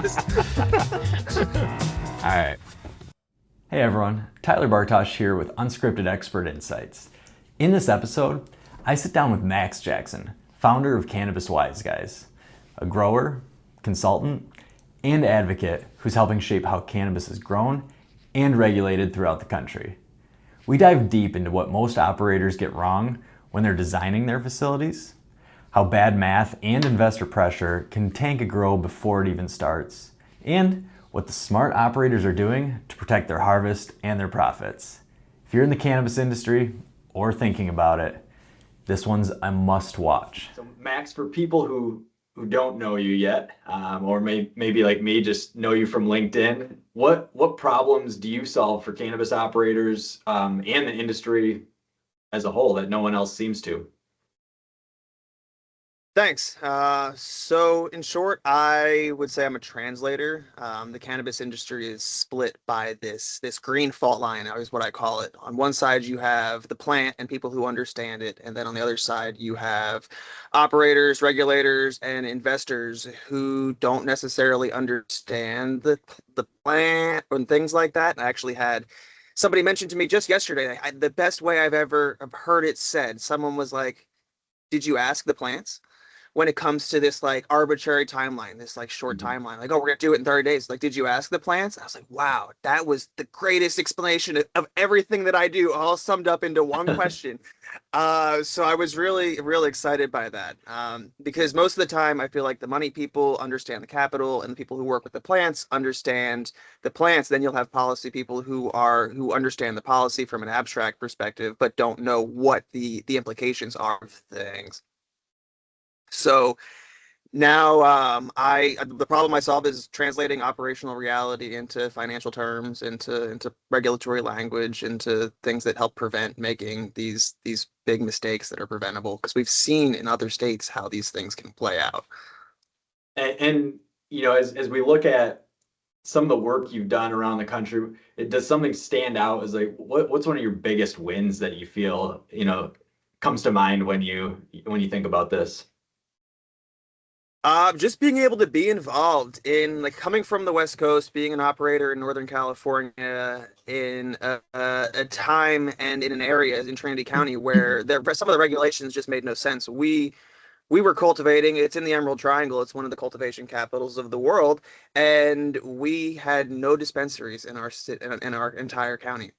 All right. Hey everyone, Tyler Bartosh here with Unscripted Expert Insights. In this episode, I sit down with Max Jackson, founder of Cannabis Wise Guys, a grower, consultant, and advocate who's helping shape how cannabis is grown and regulated throughout the country. We dive deep into what most operators get wrong when they're designing their facilities, how bad math and investor pressure can tank a grow before it even starts, and what the smart operators are doing to protect their harvest and their profits. If you're in the cannabis industry or thinking about it, this one's a must watch. So Max, for people who don't know you yet, or maybe like me, just know you from LinkedIn, what problems do you solve for cannabis operators and the industry as a whole that no one else seems to? Thanks. So in short, I would say I'm a translator. The cannabis industry is split by this green fault line, is what I call it. On one side, you have the plant and people who understand it, and then on the other side, you have operators, regulators, and investors who don't necessarily understand the plant and things like that. I actually had somebody mention to me just yesterday, the best way I've ever heard it said. Someone was like, "Did you ask the plants?" When it comes to this like arbitrary timeline, this like short timeline, like, oh, we're gonna do it in 30 days. Like, did you ask the plants? I was like, wow, that was the greatest explanation of everything that I do, all summed up into one question. So I was really, really excited by that. Because most of the time I feel like the money people understand the capital and the people who work with the plants understand the plants. Then you'll have policy people who understand the policy from an abstract perspective, but don't know what the implications are of things. So now the problem I solve is translating operational reality into financial terms, into regulatory language, into things that help prevent making these big mistakes that are preventable, because we've seen in other states how these things can play out. And you know, as we look at some of the work you've done around the country, does something stand out as like what's one of your biggest wins that you feel, comes to mind when you think about this? Just being able to be involved in, like, coming from the West Coast, being an operator in Northern California in a time and in an area in Trinity County where some of the regulations just made no sense. We were cultivating. It's in the Emerald Triangle. It's one of the cultivation capitals of the world, and we had no dispensaries in our entire county,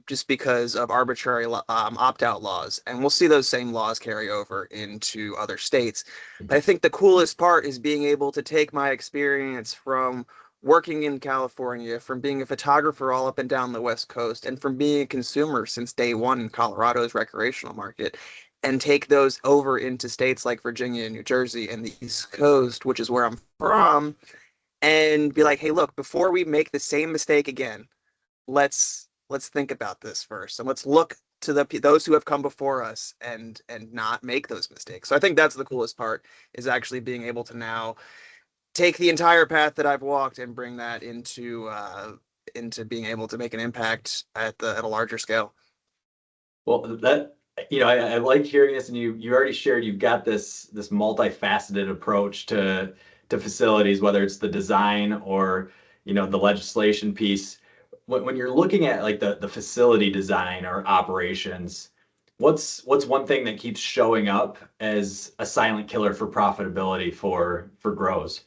just because of arbitrary opt-out laws. And we'll see those same laws carry over into other states. But I think the coolest part is being able to take my experience from working in California, from being a photographer all up and down the West Coast, and from being a consumer since day one in Colorado's recreational market, and take those over into states like Virginia and New Jersey and the East Coast, which is where I'm from, and be like, hey, look, before we make the same mistake again, let's think about this first, and let's look to those who have come before us and not make those mistakes. So I think that's the coolest part, is actually being able to now take the entire path that I've walked and bring that into being able to make an impact at a larger scale. Well, that I like hearing this, and you already shared you've got this multifaceted approach to facilities, whether it's the design or the legislation piece. When you're looking at like the facility design or operations, what's one thing that keeps showing up as a silent killer for profitability for grows?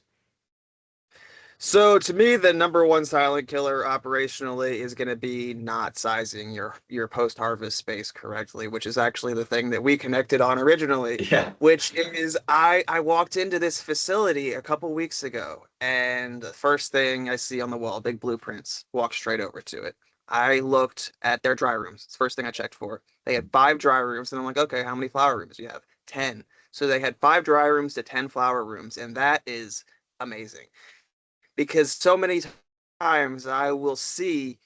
So to me, the number one silent killer operationally is going to be not sizing your post-harvest space correctly, which is actually the thing that we connected on originally, Yeah. which is I walked into this facility a couple weeks ago, and the first thing I see on the wall, big blueprints, walk straight over to it. I looked at their dry rooms. It's the first thing I checked for. They had 5 dry rooms, and I'm like, okay, how many flower rooms do you have? 10. So they had 5 dry rooms to 10 flower rooms, and that is amazing, because so many times I will see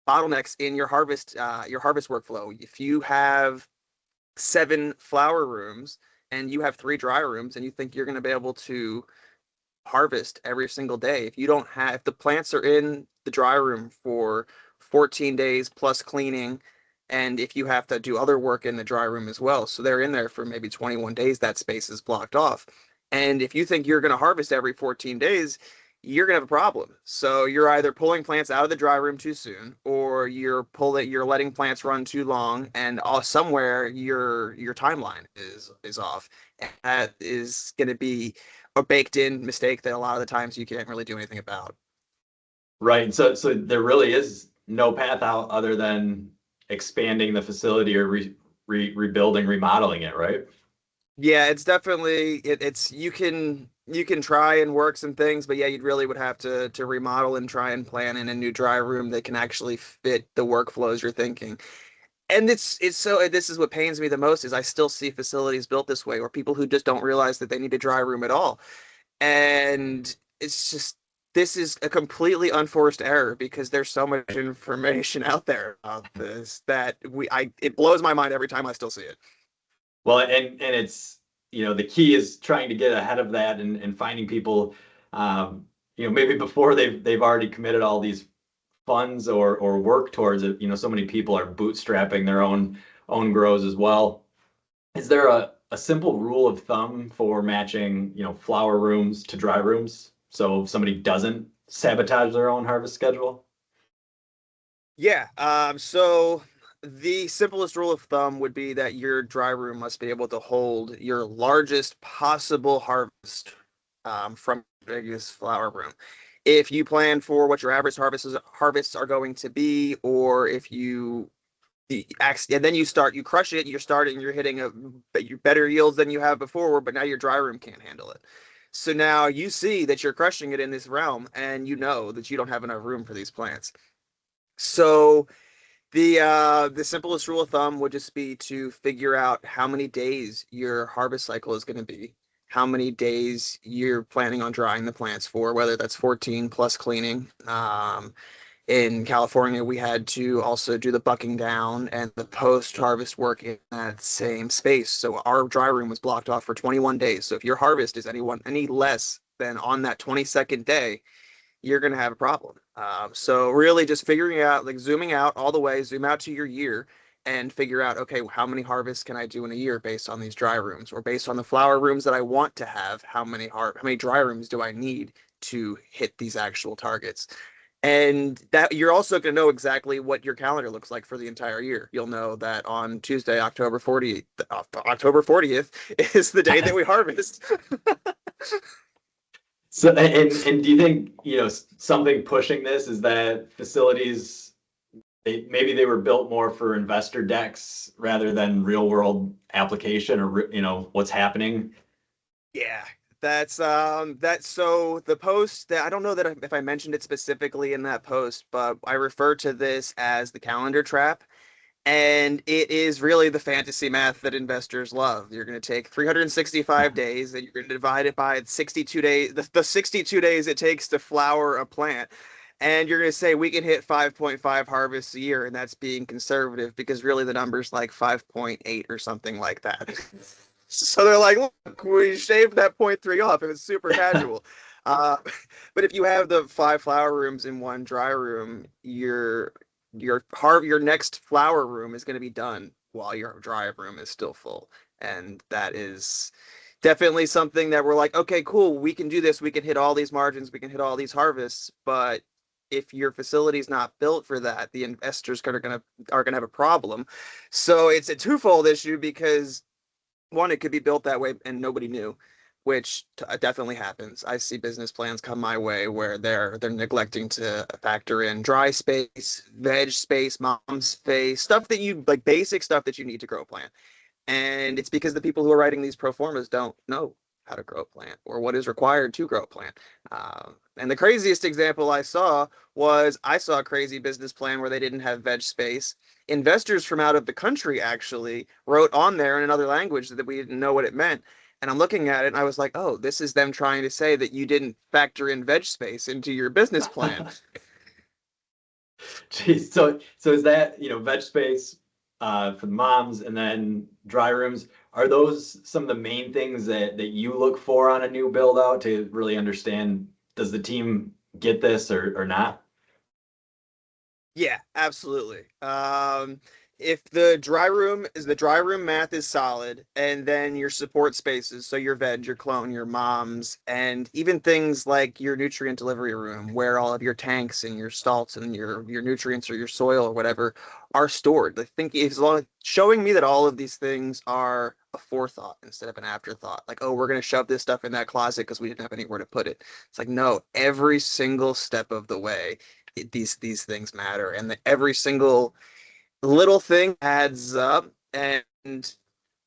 bottlenecks in your harvest workflow. If you have 7 flower rooms and you have 3 dry rooms and you think you're going to be able to harvest every single day, if the plants are in the dry room for 14 days plus cleaning, and if you have to do other work in the dry room as well, so they're in there for maybe 21 days, that space is blocked off. And if you think you're going to harvest every 14 days, you're gonna have a problem. So you're either pulling plants out of the dry room too soon, or you're letting plants run too long, and somewhere your timeline is off. And that is gonna be a baked in mistake that a lot of the times you can't really do anything about. Right. And so there really is no path out other than expanding the facility or rebuilding, remodeling it, right? Yeah, it's definitely it's you can try and work some things, but yeah, you'd really would have to remodel and try and plan in a new dry room that can actually fit the workflows you're thinking. And it's so this is what pains me the most is I still see facilities built this way or people who just don't realize that they need a dry room at all. And it's just this is a completely unforced error because there's so much information out there about this that it blows my mind every time I still see it. Well, and it's, the key is trying to get ahead of that and finding people, maybe before they've already committed all these funds or work towards it. So many people are bootstrapping their own grows as well. Is there a simple rule of thumb for matching, flower rooms to dry rooms so somebody doesn't sabotage their own harvest schedule? Yeah. So the simplest rule of thumb would be that your dry room must be able to hold your largest possible harvest from the biggest flower room. If you plan for what your average harvests are going to be, or if and then you crush it, you're hitting your better yields than you have before, but now your dry room can't handle it. So now you see that you're crushing it in this realm, and you know that you don't have enough room for these plants. So the simplest rule of thumb would just be to figure out how many days your harvest cycle is going to be, how many days you're planning on drying the plants for, whether that's 14 plus cleaning. In California, we had to also do the bucking down and the post-harvest work in that same space. So our dry room was blocked off for 21 days. So if your harvest is any less than on that 22nd day, you're going to have a problem. So really just figuring out, like zooming out all the way, zoom out to your year and figure out, okay, how many harvests can I do in a year based on these dry rooms or based on the flower rooms that I want to have? How many dry rooms do I need to hit these actual targets? And that you're also going to know exactly what your calendar looks like for the entire year. You'll know that on Tuesday, October 40th is the day that we harvest. So, and do you think, something pushing this is that facilities, maybe they were built more for investor decks rather than real world application or, what's happening? Yeah, that's so the post that I don't know that if I mentioned it specifically in that post, but I refer to this as the calendar trap. And it is really the fantasy math that investors love. You're going to take 365 days and you're going to divide it by 62 days, the 62 days it takes to flower a plant. And you're going to say we can hit 5.5 harvests a year, and that's being conservative because really the number's like 5.8 or something like that. So they're like, look, we shaved that point 0.3 off. It was super casual. Uh, but if you have the 5 flower rooms in one dry room, your next flower room is going to be done while your dry room is still full, and that is definitely something that we're like, okay, cool, we can do this, we can hit all these margins, we can hit all these harvests, but if your facility is not built for that, the investors are gonna have a problem. So it's a twofold issue because one, it could be built that way and nobody knew, which definitely happens. I see business plans come my way where they're neglecting to factor in dry space, veg space, mom space, stuff that you like, basic stuff that you need to grow a plant. And it's because the people who are writing these pro formas don't know how to grow a plant or what is required to grow a plant. And the craziest example I saw a crazy business plan where they didn't have veg space. Investors from out of the country actually wrote on there in another language that we didn't know what it meant. And I'm looking at it and I was like, oh, this is them trying to say that you didn't factor in veg space into your business plan. Geez, so is that, veg space for the moms and then dry rooms, are those some of the main things that you look for on a new build out to really understand, does the team get this or not? Yeah, absolutely. if the dry room math is solid, and then your support spaces, so your veg, your clone, your moms, and even things like your nutrient delivery room, where all of your tanks and your salts and your nutrients or your soil or whatever are stored. I think as long showing me that all of these things are a forethought instead of an afterthought. Like, oh, we're gonna shove this stuff in that closet because we didn't have anywhere to put it. It's like, no, every single step of the way, these things matter, and every single little thing adds up, and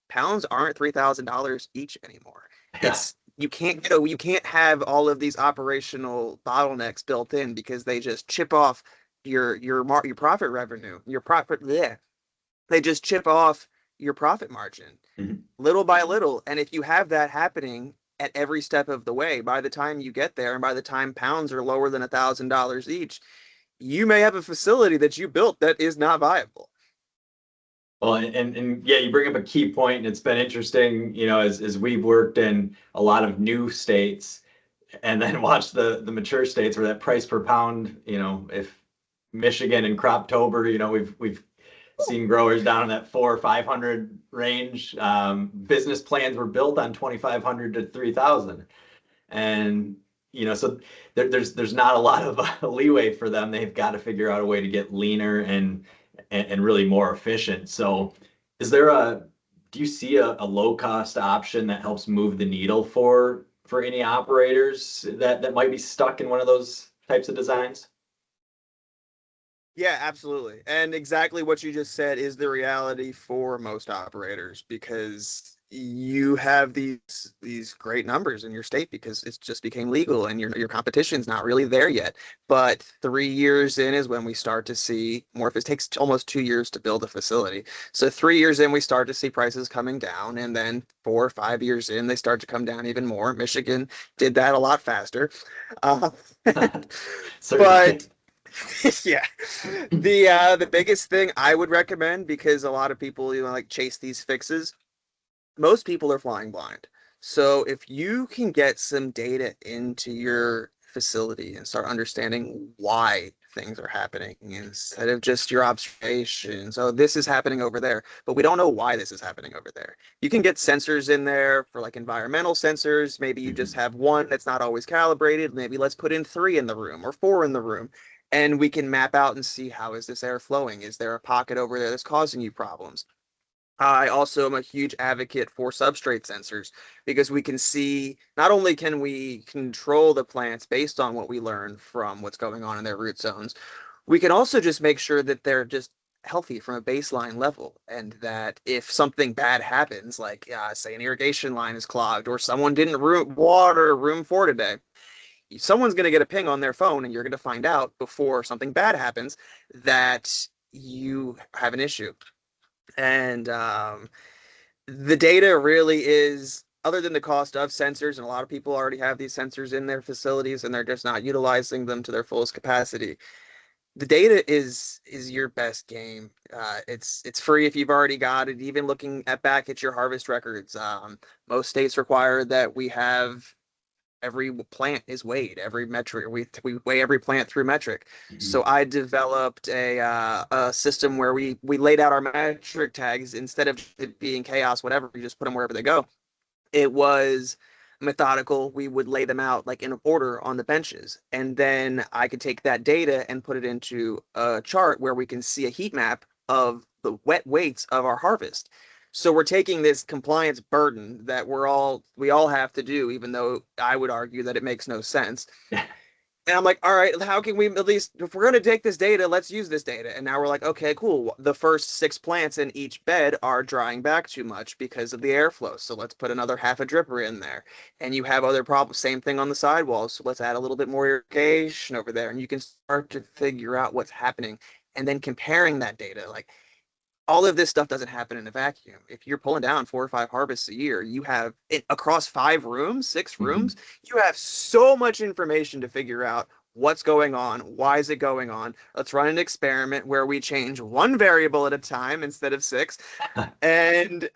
pounds aren't $3,000 each anymore. Yeah. It's you can't have all of these operational bottlenecks built in because they just chip off your profit revenue, your profit. Yeah, they just chip off your profit margin Mhm. little by little. And if you have that happening at every step of the way, by the time you get there, and by the time pounds are lower than $1,000 each, you may have a facility that you built that is not viable. Well, and yeah, you bring up a key point, and it's been interesting, as we've worked in a lot of new states and then watched the mature states where that price per pound, if Michigan and Croptober, we've seen growers down in that 400 or 500 range. Business plans were built on 2,500 to 3,000, and so there's not a lot of leeway for them. They've got to figure out a way to get leaner and really more efficient. So, is there do you see a low cost option that helps move the needle for any operators that might be stuck in one of those types of designs? Yeah, absolutely. And exactly what you just said is the reality for most operators, because you have these great numbers in your state because it's just became legal and your competition's not really there yet. But 3 years in is when we start to see more. If it takes almost 2 years to build a facility. So 3 years in, we start to see prices coming down, and then 4 or 5 years in, they start to come down even more. Michigan did that a lot faster. Uh, Certainly. but yeah, the biggest thing I would recommend, because a lot of people like chase these fixes, most people are flying blind. So if you can get some data into your facility and start understanding why things are happening instead of just your observations. Oh, this is happening over there, but we don't know why this is happening over there. You can get sensors in there for like environmental sensors. Maybe you just Mhm. have one that's not always calibrated. Maybe let's put in three in the room or four in the room. And we can map out and see, how is this air flowing? Is there a pocket over there that's causing you problems? I also am a huge advocate for substrate sensors, because we can see, not only can we control the plants based on what we learn from what's going on in their root zones, we can also just make sure that they're just healthy from a baseline level, and that if something bad happens, like say an irrigation line is clogged or someone didn't water room 4 today, someone's going to get a ping on their phone, and you're going to find out before something bad happens that you have an issue. And the data really is, other than the cost of sensors, and a lot of people already have these sensors in their facilities and they're just not utilizing them to their fullest capacity. The data is your best game. It's free if you've already got it. Even looking at back at your harvest records, most states require that we have every plant is weighed, every metric. We weigh every plant through metric. So Mhm. I developed a system where we laid out our metric tags, instead of it being chaos, whatever. We just put them wherever they go. It was methodical. We would lay them out like in order on the benches, and then I could take that data and put it into a chart where we can see a heat map of the wet weights of our harvest. So we're taking this compliance burden that we all have to do, even though I would argue that it makes no sense. And I'm like, all right, how can we, at least, if we're going to take this data, let's use this data. And now we're like, okay, cool. The first 6 plants in each bed are drying back too much because of the airflow. So let's put another half a dripper in there. And you have other problems. Same thing on the sidewalls. So let's add a little bit more irrigation over there. And you can start to figure out what's happening. And then comparing that data, like, all of this stuff doesn't happen in a vacuum. If you're pulling down 4 or 5 harvests a year, you have it across 5 rooms, 6 rooms, Mhm. you have so much information to figure out what's going on, why is it going on. Let's run an experiment where we change one variable at a time instead of six, and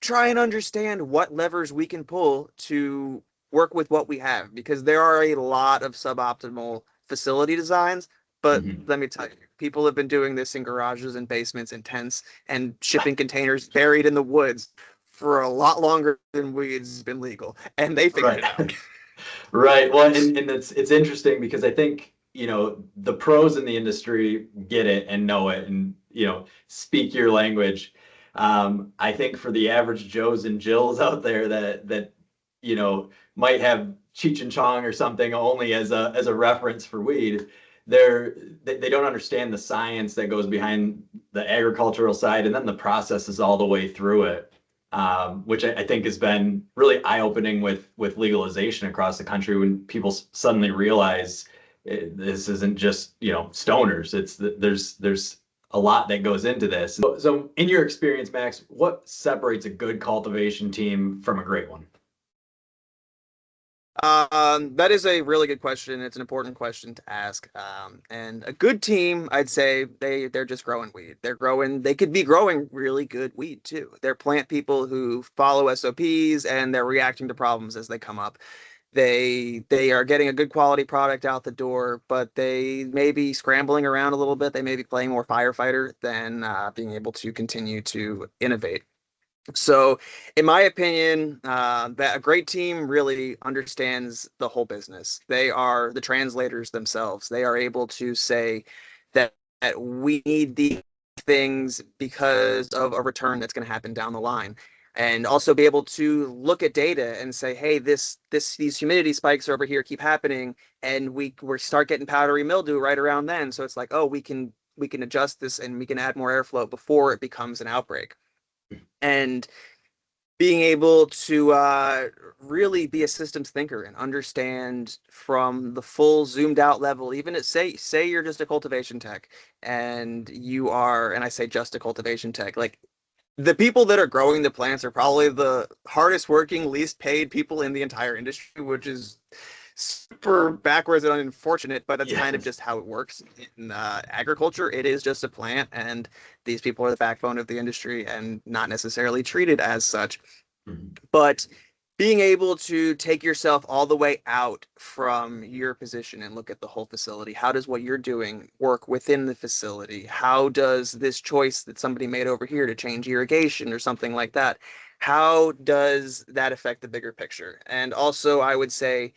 try and understand what levers we can pull to work with what we have, because there are a lot of suboptimal facility designs, But Mhm. let me tell you, people have been doing this in garages and basements and tents and shipping containers buried in the woods for a lot longer than weed's been legal, and they figured Right. it out. Right. Well, and it's interesting because I think, the pros in the industry get it and know it and, speak your language. I think for the average Joes and Jills out there that might have Cheech and Chong or something only as a reference for weed, they don't understand the science that goes behind the agricultural side and then the processes all the way through it, which I think has been really eye-opening with legalization across the country when people suddenly realize this isn't just stoners. There's a lot that goes into this. So in your experience, Max, what separates a good cultivation team from a great one? That is a really good question. It's an important question to ask. And a good team, I'd say they're just growing weed. They could be growing really good weed too. They're plant people who follow SOPs and they're reacting to problems as they come up. They are getting a good quality product out the door, but they may be scrambling around a little bit. They may be playing more firefighter than being able to continue to innovate. So, in my opinion, that a great team really understands the whole business. They are the translators themselves. They are able to say that we need these things because of a return that's going to happen down the line, and also be able to look at data and say, hey, these humidity spikes over here keep happening, and we start getting powdery mildew right around then. So it's like, oh, we can adjust this and we can add more airflow before it becomes an outbreak. And being able to really be a systems thinker and understand from the full zoomed out level, even at say you're just a cultivation tech and I say just a cultivation tech, like the people that are growing the plants are probably the hardest working, least paid people in the entire industry, which is super backwards and unfortunate, but that's kind of Yes. just how it works in agriculture. It is just a plant, and these people are the backbone of the industry and not necessarily treated as such. Mhm. But being able to take yourself all the way out from your position and look at the whole facility. How does what you're doing work within the facility? How does this choice that somebody made over here to change irrigation or something like that, how does that affect the bigger picture? And also, I would say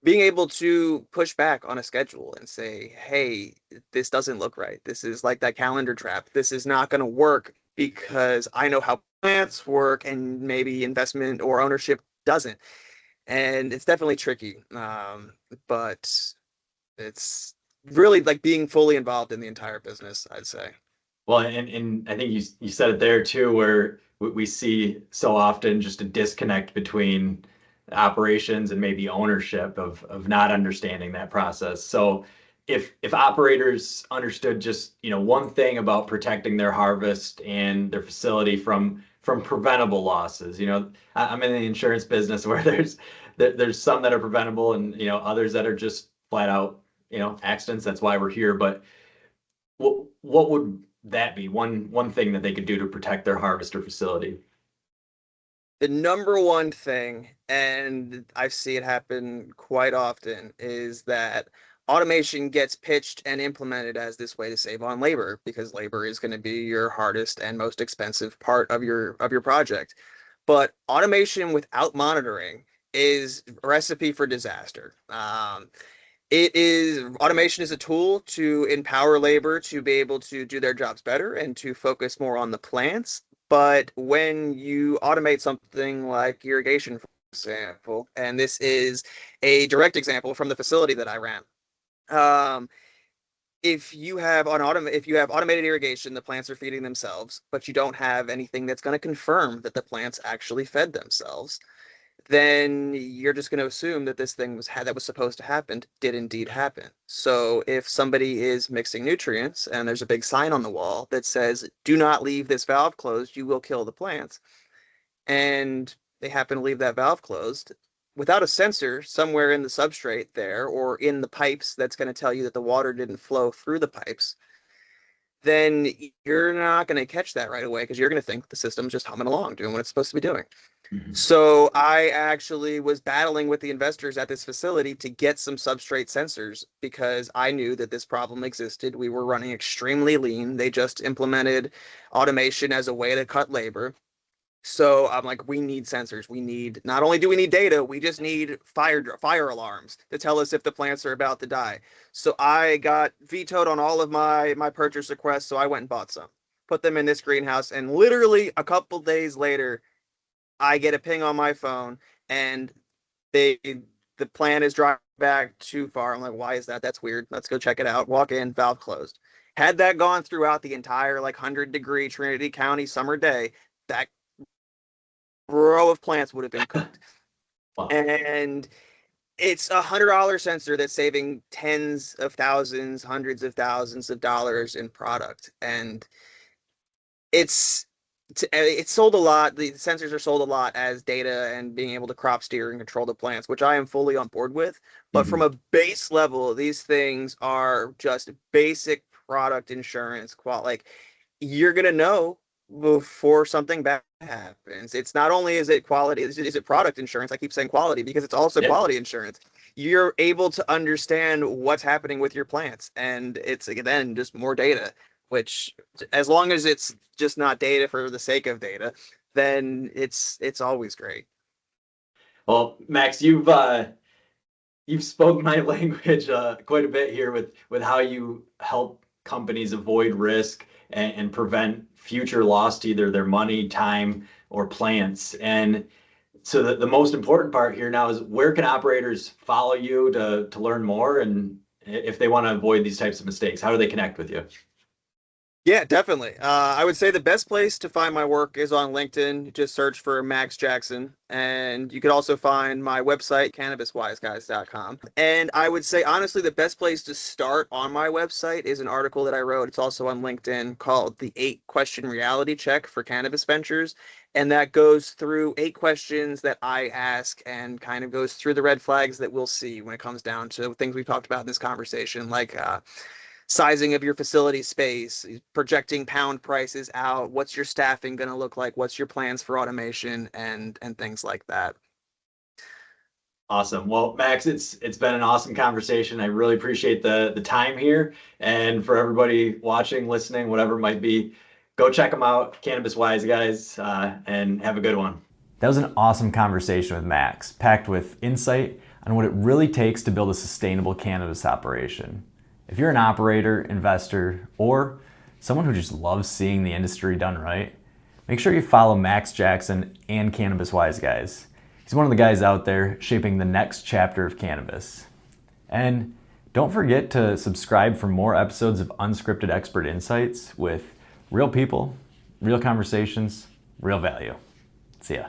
being able to push back on a schedule and say, hey, this doesn't look right. This is like that calendar trap. This is not going to work because I know how plants work and maybe investment or ownership doesn't. And it's definitely tricky. But it's really like being fully involved in the entire business, I'd say. Well, and I think you said it there too, where we see so often just a disconnect between operations and maybe ownership of not understanding that process. So if operators understood just, one thing about protecting their harvest and their facility from preventable losses, I'm in the insurance business where there's some that are preventable and, others that are just flat out, accidents. That's why we're here. But what would that be? One thing that they could do to protect their harvester facility. The number one thing, and I see it happen quite often, is that automation gets pitched and implemented as this way to save on labor because labor is going to be your hardest and most expensive part of your project. But automation without monitoring is a recipe for disaster. Automation is a tool to empower labor to be able to do their jobs better and to focus more on the plants. But when you automate something like irrigation, for example, and this is a direct example from the facility that I ran. Um, if you have automated irrigation, the plants are feeding themselves, but you don't have anything that's going to confirm that the plants actually fed themselves, then you're just going to assume that this thing that was supposed to happen did indeed happen. So if somebody is mixing nutrients and there's a big sign on the wall that says, "Do not leave this valve closed, you will kill the plants," and they happen to leave that valve closed without a sensor somewhere in the substrate there or in the pipes that's going to tell you that the water didn't flow through the pipes, then you're not going to catch that right away because you're going to think the system's just humming along, doing what it's supposed to be doing. Mhm. So I actually was battling with the investors at this facility to get some substrate sensors because I knew that this problem existed. We were running extremely lean. They just implemented automation as a way to cut labor. So I'm like, we need sensors. We need, not only do we need data, we just need fire alarms to tell us if the plants are about to die. So I got vetoed on all of my purchase requests. So I went and bought some, put them in this greenhouse, and literally a couple days later, I get a ping on my phone, and they the plant is dry back too far. I'm like, why is that? That's weird. Let's go check it out. Walk in, valve closed. Had that gone throughout the entire like 100-degree Trinity County summer day, that row of plants would have been cooked. Wow. And it's $100 sensor that's saving tens of thousands, hundreds of thousands of dollars in product. And it's sold a lot. The sensors are sold a lot as data and being able to crop steer and control the plants, which I am fully on board with. But from a base level, these things are just basic product insurance. Like, you're gonna know before something bad happens. It's not only is it quality, is it product insurance? I keep saying quality because it's also quality insurance. You're able to understand what's happening with your plants, and it's again just more data. Which, as long as it's just not data for the sake of data, then it's always great. Well, Max, you've spoken my language quite a bit here with how you help companies avoid risk and prevent future loss to either their money, time, or plants. And so the most important part here now is, where can operators follow you to learn more, and if they want to avoid these types of mistakes, how do they connect with you? Yeah, definitely. I would say the best place to find my work is on LinkedIn. Just search for Max Jackson. And you could also find my website, cannabiswiseguys.com. And I would say, honestly, the best place to start on my website is an article that I wrote. It's also on LinkedIn, called The 8-Question Reality Check for Cannabis Ventures. And that goes through 8 questions that I ask and kind of goes through the red flags that we'll see when it comes down to things we've talked about in this conversation, like sizing of your facility space, projecting pound prices out, what's your staffing going to look like, what's your plans for automation, and things like that. Awesome. Well, Max, it's been an awesome conversation. I really appreciate the time here. And for everybody watching, listening, whatever it might be, go check them out, Cannabis Wise Guys, and have a good one. That was an awesome conversation with Max, packed with insight on what it really takes to build a sustainable cannabis operation. If you're an operator, investor, or someone who just loves seeing the industry done right, make sure you follow Max Jackson and Cannabis Wise Guys. He's one of the guys out there shaping the next chapter of cannabis. And don't forget to subscribe for more episodes of Unscripted Expert Insights with real people, real conversations, real value. See ya.